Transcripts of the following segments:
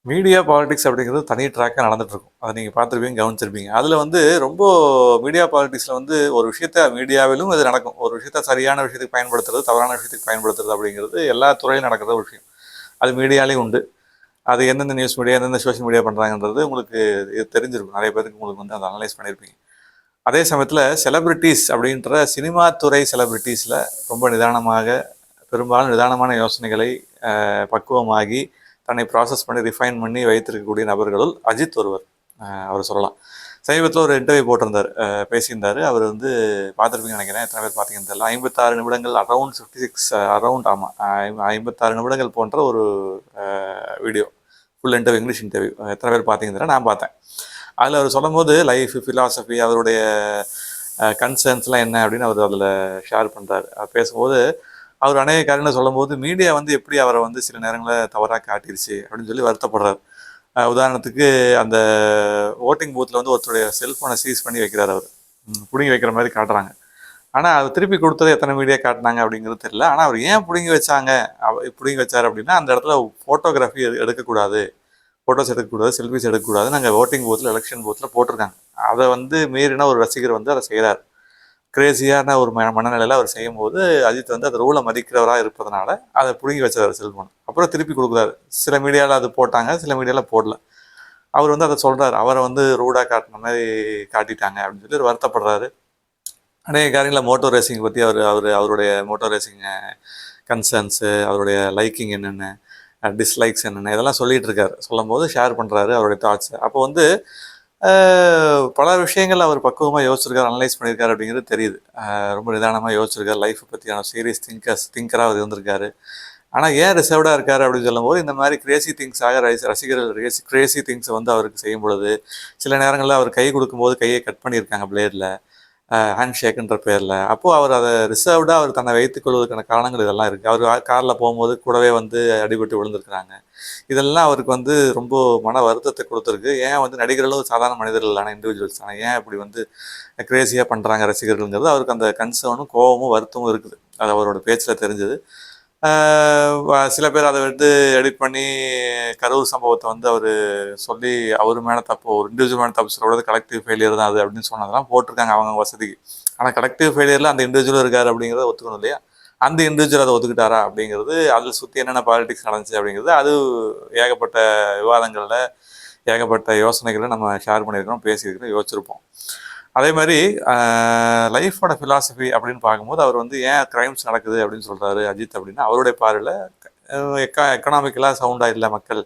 Media politics அப்படிங்கிறது தனி ட்ராக்காக நடந்துகிட்ருக்கும். அதை நீங்கள் பார்த்துருப்பீங்க, கவனிச்சிருப்பீங்க. அதில் வந்து ரொம்ப மீடியா பாலிடிக்ஸில் வந்து ஒரு விஷயத்த மீடியாவிலும் இது நடக்கும். ஒரு விஷயத்த சரியான விஷயத்துக்கு பயன்படுத்துறது, தவறான விஷயத்துக்கு பயன்படுத்துறது அப்படிங்கிறது எல்லா துறையிலும் நடக்கிற ஒரு விஷயம். அது மீடியாலேயும் உண்டு. அது எந்தெந்த நியூஸ் மீடியா, எந்தெந்த சோஷியல் மீடியா பண்ணுறாங்கன்றது உங்களுக்கு இது தெரிஞ்சிருக்கும். நிறைய பேருக்கு உங்களுக்கு வந்து அதை அனலைஸ் பண்ணியிருப்பீங்க. அதே சமயத்தில் செலிபிரிட்டிஸ் அப்படின்ற சினிமா துறை செலிபிரிட்டிஸில் ரொம்ப நிதானமாக, பெரும்பாலும் நிதானமான யோசனைகளை பக்குவமாகி தன்னை ப்ராசஸ் பண்ணி ரிஃபைன் பண்ணி வைத்திருக்கக்கூடிய நபர்களுள் அஜித் ஒருவர். அவர் சொல்லலாம். சமீபத்தில் ஒரு இன்டர்வியூ போட்டிருந்தார், பேசியிருந்தார். அவர் வந்து பார்த்துருப்பீங்கன்னு நினைக்கிறேன். எத்தனை பேர் பார்த்தீங்கன்னு தெரியல. 56 நிமிடங்கள், அரௌண்ட் 56 அரௌண்ட், ஆமாம், 56 நிமிடங்கள் போன்ற ஒரு video, full interview, English interview. எத்தனை பேர் பார்த்தீங்கன்னு தெரியல, நான் பார்த்தேன். அதில் அவர் சொல்லும் போது லைஃப் ஃபிலாசபி, அவருடைய கன்சர்ன்ஸ்லாம் என்ன அப்படின்னு அவர் அதில் ஷேர் பண்ணுறாரு. பேசும்போது அவர் அநேக காரியங்களை சொல்லும்போது மீடியா வந்து எப்படி அவரை வந்து சில நேரங்களில் தவறாக காட்டிருச்சு அப்படின்னு சொல்லி வருத்தப்படுறாரு. உதாரணத்துக்கு அந்த ஓட்டிங் பூத்தில் வந்து ஒருத்தருடைய செல்ஃபோனை சீஸ் பண்ணி வைக்கிறார். அவர் பிடுங்கி வைக்கிற மாதிரி காட்டுறாங்க. ஆனால் அது திருப்பி கொடுத்தது எத்தனை மீடியா காட்டினாங்க அப்படிங்கிறது தெரியல. ஆனால் அவர் ஏன் பிடுங்கி வச்சாங்க, பிடுங்கி வச்சார் அப்படின்னா, அந்த இடத்துல ஃபோட்டோகிராஃபி எடுக்கக்கூடாது, ஃபோட்டோஸ் எடுக்கக்கூடாது, செல்ஃபிஸ் எடுக்கக்கூடாது, நாங்கள் ஓட்டிங் பூத்தில், எலெக்ஷன் பூத்தில் போட்டிருக்காங்க. அதை வந்து மீறினா ஒரு ரசிகர் வந்து அதை செய்கிறார். கிரேசியான ஒரு மனநிலையில் அவர் செய்யும்போது அஜித் வந்து அந்த ரூலை மதிக்கிறவராக இருப்பதனால அதை பிடுங்கி வச்சார் செல்ஃபோன். அப்புறம் திருப்பி கொடுக்குறாரு. சில மீடியாவில் அது போட்டாங்க, சில மீடியாவில் போடல. அவர் வந்து அதை சொல்கிறார், அவரை வந்து ரூடாக காட்டின மாதிரி காட்டிட்டாங்க அப்படின்னு சொல்லி வருத்தப்படுறாரு. அநேக காரியங்களில் மோட்டோ ரேசிங் பற்றி அவருடைய மோட்டோ ரேசிங் கன்சர்ன்ஸு, அவருடைய லைக்கிங் என்னென்ன, டிஸ்லைக்ஸ் என்னென்ன, இதெல்லாம் சொல்லிகிட்டு இருக்காரு. சொல்லும் போது ஷேர் பண்ணுறாரு அவருடைய தாட்ஸை. அப்போ வந்து பல விஷயங்கள் அவர் பக்குவமாக யோசிச்சிருக்காரு, அனலைஸ் பண்ணியிருக்காரு அப்படிங்கிறது தெரியுது. ரொம்ப நிதானமாக யோசிச்சிருக்காரு. லைஃப்பை பற்றியான சீரியஸ் திங்கராக அவர் இருந்திருக்காரு. ஆனால் ஏன் ரிசர்வ்டாக இருக்காரு அப்படின்னு சொல்லும்போது, இந்த மாதிரி கிரேசி திங்ஸாக ரசிகர்கள் கிரேசி திங்ஸை வந்து அவருக்கு செய்யும் பொழுது, சில நேரங்களில் அவர் கை கொடுக்கும்போது கையை கட் பண்ணியிருக்காங்க பிளேடில், ஹேண்ட் ஷேக்குன்ற பேரில். அப்போது அவர் அதை ரிசர்வ்டாக அவர் தன்னை வைத்துக் கொள்வதற்கான காரணங்கள் இதெல்லாம் இருக்குது. அவர் காரில் போகும்போது கூடவே வந்து அடிபட்டு விழுந்திருக்கிறாங்க. இதெல்லாம் அவருக்கு வந்து ரொம்ப மன வருத்தத்தை கொடுத்துருக்கு. ஏன் வந்து நடிகர்களும் சாதாரண மனிதர்களான இண்டிவிஜுவல்ஸ் ஆனால் ஏன் இப்படி வந்து கிரேசியாக பண்ணுறாங்க ரசிகர்கள்ங்கிறது அவருக்கு அந்த கன்சர்னும் கோபமும் வருத்தமும் இருக்குது. அது அவரோட பேச்சில் தெரிஞ்சது. சில பேர் அதை வந்து எடிட் பண்ணி கரூர் சம்பவத்தை வந்து அவர் சொல்லி அவர் மேலே தப்பு, ஒரு இண்டிவிஜுவல் மேலே தப்பு சொல்லக்கூடாது, கலெக்டிவ் ஃபெயிலியர் தான் அது அப்படின்னு சொன்னதெல்லாம் போட்டிருக்காங்க அவங்க வசதிக்கு. ஆனால் கலெக்டிவ் ஃபெயிலியரில் அந்த இண்டிவிஜுவல் இருக்கார் அப்படிங்கிறத ஒத்துக்கணும் இல்லையா? அந்த இண்டிவிஜுவல் அதை ஒத்துக்கிட்டாரா அப்படிங்கிறது, அதில் சுற்றி என்னென்ன பாலிடிக்ஸ் நடந்துச்சு அப்படிங்கிறது, அது ஏகப்பட்ட விவாதங்களில், ஏகப்பட்ட யோசனைகளை நம்ம ஷேர் பண்ணியிருக்கிறோம், பேசியிருக்கிறோம், யோசிச்சிருப்போம். அதே மாதிரி லைஃபோட ஃபிலாசபி அப்படின்னு பார்க்கும்போது அவர் வந்து ஏன் க்ரைம்ஸ் நடக்குது அப்படின்னு சொல்கிறாரு அஜித் அப்படின்னா, அவருடைய பார்வையில் எக்கனாமிக்கலாக சவுண்டாக இல்லை மக்கள்,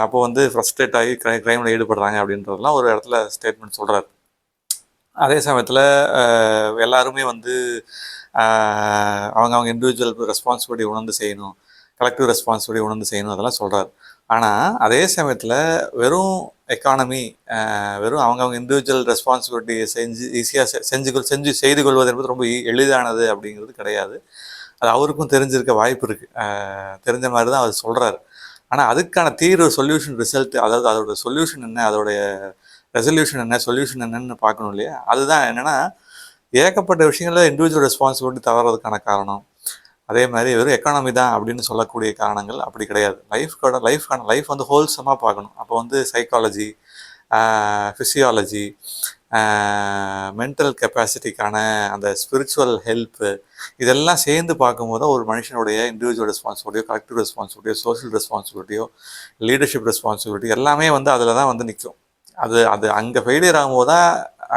அப்போ வந்து ஃப்ரஸ்ட்ரேட் ஆகி க்ரைமில் ஈடுபடுறாங்க அப்படின்றதெல்லாம் ஒரு இடத்துல ஸ்டேட்மெண்ட் சொல்கிறார். அதே சமயத்தில் எல்லாருமே வந்து அவங்க இண்டிவிஜுவல் ரெஸ்பான்சிபிலிட்டி உணர்ந்து செய்யணும், கலெக்டிவ் ரெஸ்பான்சிபிலிட்டி உணர்ந்து செய்யணும், அதெல்லாம் சொல்கிறார். ஆனால் அதே சமயத்தில் வெறும் எக்கானமி, வெறும் அவங்கவுங்க இண்டிவிஜுவல் ரெஸ்பான்சிபிலிட்டியை செஞ்சு செய்து கொள்வது என்பது ரொம்ப எளிதானது அப்படிங்கிறது கிடையாது. அது அவருக்கும் தெரிஞ்சிருக்க வாய்ப்பு இருக்குது. தெரிஞ்ச மாதிரி தான் அவர் சொல்கிறார். ஆனால் அதுக்கான தீர்வு, சொல்யூஷன், ரிசல்ட், அதாவது அதோட சொல்யூஷன் என்ன, அதோடைய ரெசல்யூஷன் என்ன, சொல்யூஷன் என்னன்னு பார்க்கணும் இல்லையா? அதுதான் என்னென்னா, ஏகப்பட்ட விஷயங்களில் இண்டிவிஜுவல் ரெஸ்பான்சிபிலிட்டி தவறதுக்கான காரணம், அதே மாதிரி வெறும் எக்கானமி தான் அப்படின்னு சொல்லக்கூடிய காரணங்கள் அப்படி கிடையாது. லைஃப் வந்து ஹோல்சமாக பார்க்கணும். அப்போ வந்து சைக்காலஜி, ஃபிசியாலஜி, மென்டல் கெப்பாசிட்டிக்கான அந்த ஸ்பிரிச்சுவல் ஹெல்ப்பு, இதெல்லாம் சேர்ந்து பார்க்கும்போது ஒரு மனுஷனுடைய இண்டிவிஜுவல் ரெஸ்பான்சிபிலிட்டியோ, கலெக்டிவ் ரெஸ்பான்சிபிலிட்டியோ, சோஷியல் ரெஸ்பான்சிபிலிட்டியோ, லீடர்ஷிப் ரெஸ்பான்சிபிலிட்டி எல்லாமே வந்து அதில் தான் வந்து நிற்கும். அது அங்கே ஃபெயிலியர் ஆகும்போது தான்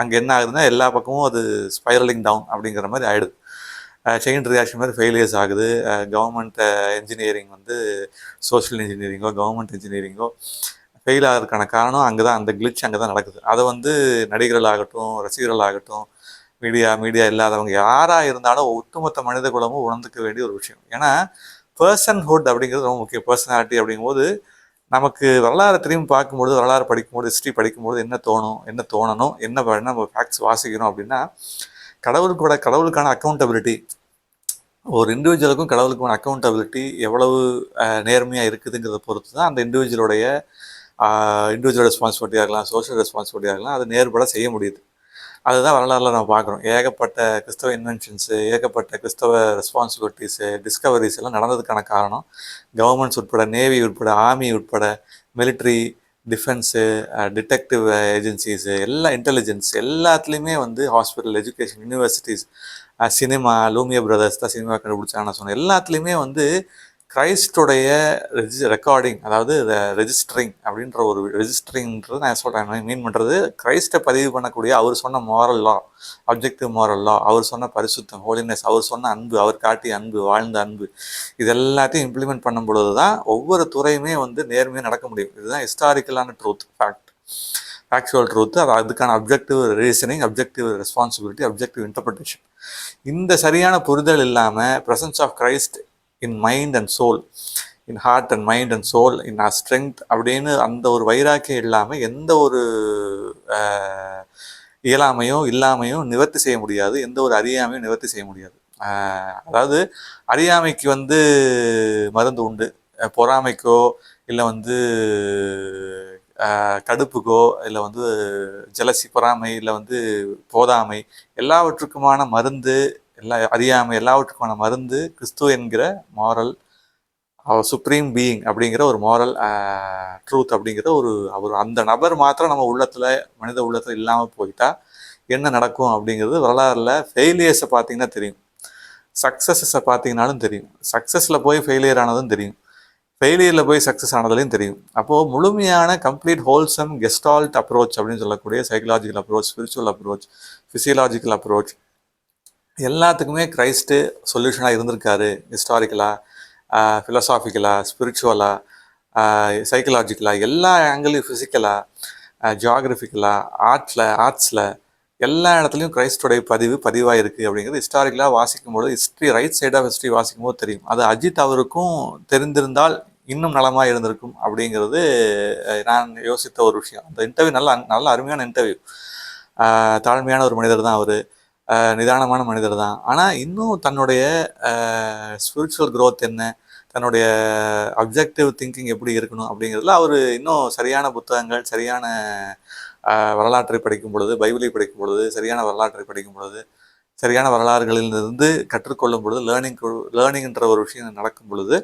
அங்கே என்ன ஆகுதுன்னா, எல்லா பக்கமும் அது ஸ்பைரலிங் டவுன் அப்படிங்கிற மாதிரி ஆகிடுது. செயின் ரியாக்ஷன் மாதிரி ஃபெயிலியர்ஸ் ஆகுது. கவர்மெண்ட் இன்ஜினியரிங் வந்து சோஷியல் இன்ஜினியரிங்கோ, கவர்மெண்ட் இன்ஜினியரிங்கோ ஃபெயில் ஆகிறதுக்கான காரணம் அங்கே தான், அந்த கிளிச் அங்கே தான் நடக்குது. அதை வந்து நடிகர்கள் ஆகட்டும், ரசிகர்கள் ஆகட்டும், மீடியா இல்லாதவங்க யாராக இருந்தாலும் ஒட்டுமொத்த மனித குலமும் உணர்ந்துக்க வேண்டிய ஒரு விஷயம். ஏன்னா பர்சன்ஹுட் அப்படிங்கிறது ரொம்ப முக்கியம். பர்சனாலிட்டி அப்படிங்கும்போது நமக்கு வரலாறு திரும்பி பார்க்கும்போது, வரலாறு படிக்கும்போது, ஹிஸ்ட்ரி படிக்கும்போது என்ன தோணணும், நம்ம ஃபேக்ட்ஸ் வாசிக்கணும் அப்படின்னா, கடவுளுக்கான அக்கௌண்டபிலிட்டி, ஒரு இண்டிவிஜுவலுக்கும் கடவுளுக்கான அக்கௌண்டபிலிட்டி எவ்வளவு நேர்மையாக இருக்குதுங்கிறத பொறுத்து தான் அந்த இண்டிவிஜுவல் ரெஸ்பான்சிபிலிட்டியாக இருக்கலாம், சோஷியல் ரெஸ்பான்சிபிலிட்டியாக இருக்கலாம், அது நேர்பட செய்ய முடியுது. அதுதான் வரலாறுல நம்ம பார்க்குறோம். ஏகப்பட்ட கிறிஸ்தவ இன்வென்ஷன்ஸு, ஏகப்பட்ட கிறிஸ்தவ ரெஸ்பான்சிபிலிட்டிஸு, டிஸ்கவரிஸ் எல்லாம் நடந்ததுக்கான காரணம் கவர்மெண்ட்ஸ் உட்பட, நேவி உட்பட, ஆர்மி உட்பட, மிலிட்ரி, டிஃபென்ஸு, டிடெக்டிவ் ஏஜென்சிஸு, எல்லா இன்டெலிஜென்ஸ் எல்லாத்துலேயுமே வந்து hospital, education, universities, cinema, Lumia brothers தான் சினிமா கண்டுபிடிச்சாங்க நான் சொன்னேன். எல்லாத்துலேயுமே வந்து கிரைஸ்டோடைய ரெக்கார்டிங், அதாவது ரெஜிஸ்டரிங் அப்படின்ற ஒரு ரெஜிஸ்டரிங்ன்றது நான் சொல்கிறேன் மீன் பண்ணுறது, கிரைஸ்ட்டை பதிவு பண்ணக்கூடிய அவர் சொன்ன மாரல் லா, அப்ஜெக்டிவ் மாரல் லா, அவர் சொன்ன பரிசுத்தம், ஹோலினஸ், அவர் சொன்ன அன்பு, அவர் காட்டிய அன்பு, வாழ்ந்த அன்பு, இது எல்லாத்தையும் இம்ப்ளிமெண்ட் பண்ணும் பொழுது தான் ஒவ்வொரு துறையுமே வந்து நேர்மையாக நடக்க முடியும். இதுதான் ஹிஸ்டாரிக்கலான ட்ரூத், ஃபேக்சுவல் ட்ரூத். அதுக்கான objective reasoning, objective responsibility, objective interpretation. இந்த சரியான புரிதல் இல்லாமல் presence of Christ in mind and soul, in heart and mind and soul, in our strength அப்படின்னு அந்த ஒரு வைராக்கியம் இல்லாமல் எந்த ஒரு இயலாமையோ இல்லாமையோ நிவர்த்தி செய்ய முடியாது, எந்த ஒரு அறியாமையும் நிவர்த்தி செய்ய முடியாது. அதாவது அறியாமைக்கு வந்து மருந்து உண்டு, பொறாமைக்கோ இல்லை வந்து கடுப்புக்கோ இல்லை வந்து ஜலசி, பொறாமை, இல்லை வந்து போதாமை, எல்லாவற்றுக்குமான மருந்து, அறியாமை எல்லாவற்றுக்குமான மருந்து கிறிஸ்து என்கிற மாரல், அவர் சுப்ரீம் பீயிங் அப்படிங்கிற ஒரு மாரல் ட்ரூத் அப்படிங்கிற அவர் அந்த நபர் மாத்திரம் நம்ம உள்ளத்தில், மனித உள்ளத்தில் இல்லாமல் போயிட்டா என்ன நடக்கும் அப்படிங்கிறது வரலாறுல ஃபெயிலியர்ஸை பார்த்தீங்கன்னா தெரியும், சக்ஸஸை பார்த்தீங்கன்னாலும் தெரியும், சக்ஸஸில் போய் ஃபெயிலியர் ஆனதும் தெரியும், ஃபெயிலியரில் போய் சக்ஸஸ் ஆனதுலையும் தெரியும். அப்போது முழுமையான கம்ப்ளீட் ஹோல்சம் கெஸ்டால்ட் அப்ரோச் அப்படின்னு சொல்லக்கூடிய psychological approach, spiritual approach, physiological approach எல்லாத்துக்குமே கிரைஸ்ட்டு சொல்யூஷனாக இருந்திருக்காரு. ஹிஸ்டாரிக்கலாக, ஃபிலசாஃபிக்கலாக, ஸ்பிரிச்சுவலாக, சைக்கலாஜிக்கலாக, எல்லா ஆங்கிளையும், ஃபிசிக்கலாக, ஜியாகிரபிக்கலாக, ஆர்ட்ஸில் எல்லா இடத்துலையும் கிரைஸ்டோடைய பதிவாக இருக்குது அப்படிங்கிறது ஹிஸ்டாரிக்கலாக வாசிக்கும்போது, history right side of history வாசிக்கும்போது தெரியும். அது அஜித் அவருக்கும் தெரிந்திருந்தால் இன்னும் நலமாக இருந்திருக்கும் அப்படிங்கிறது நான் யோசித்த ஒரு விஷயம். அந்த இன்டர்வியூ நல்ல அருமையான இன்டர்வியூ. தாழ்மையான ஒரு மனிதர் தான் அவர், நிதானமான மனிதர் தான். ஆனால் இன்னும் தன்னுடைய ஸ்பிரிச்சுவல் க்ரோத் என்ன, தன்னுடைய அப்ஜெக்டிவ் திங்கிங் எப்படி இருக்கணும் அப்படிங்கிறதுல அவர் இன்னும் சரியான புத்தகங்கள், சரியான வரலாற்றை படிக்கும் பொழுது, பைபிளை படிக்கும் பொழுது, சரியான வரலாற்றை படிக்கும் பொழுது, சரியான வரலாறுகளிலிருந்து கற்றுக்கொள்ளும் பொழுது, லேர்னிங்ன்ற ஒரு விஷயம் நடக்கும் பொழுது,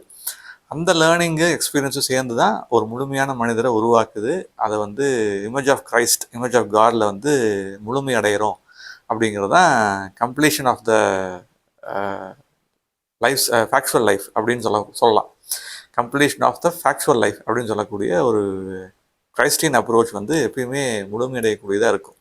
அந்த லேர்னிங்கு எக்ஸ்பீரியன்ஸும் சேர்ந்து தான் ஒரு முழுமையான மனிதரை உருவாக்குது. அதை வந்து image of Christ, image of காடில் வந்து முழுமை அடைகிறோம் அப்படிங்கிறது தான் completion of the life, factual life அப்படின்னு சொல்லலாம். Completion of the factual life அப்படின்னு சொல்லக்கூடிய ஒரு கிரைஸ்டியன் அப்ரோச் வந்து எப்பயுமே முழுமையடையக்கூடியதாக இருக்கும்.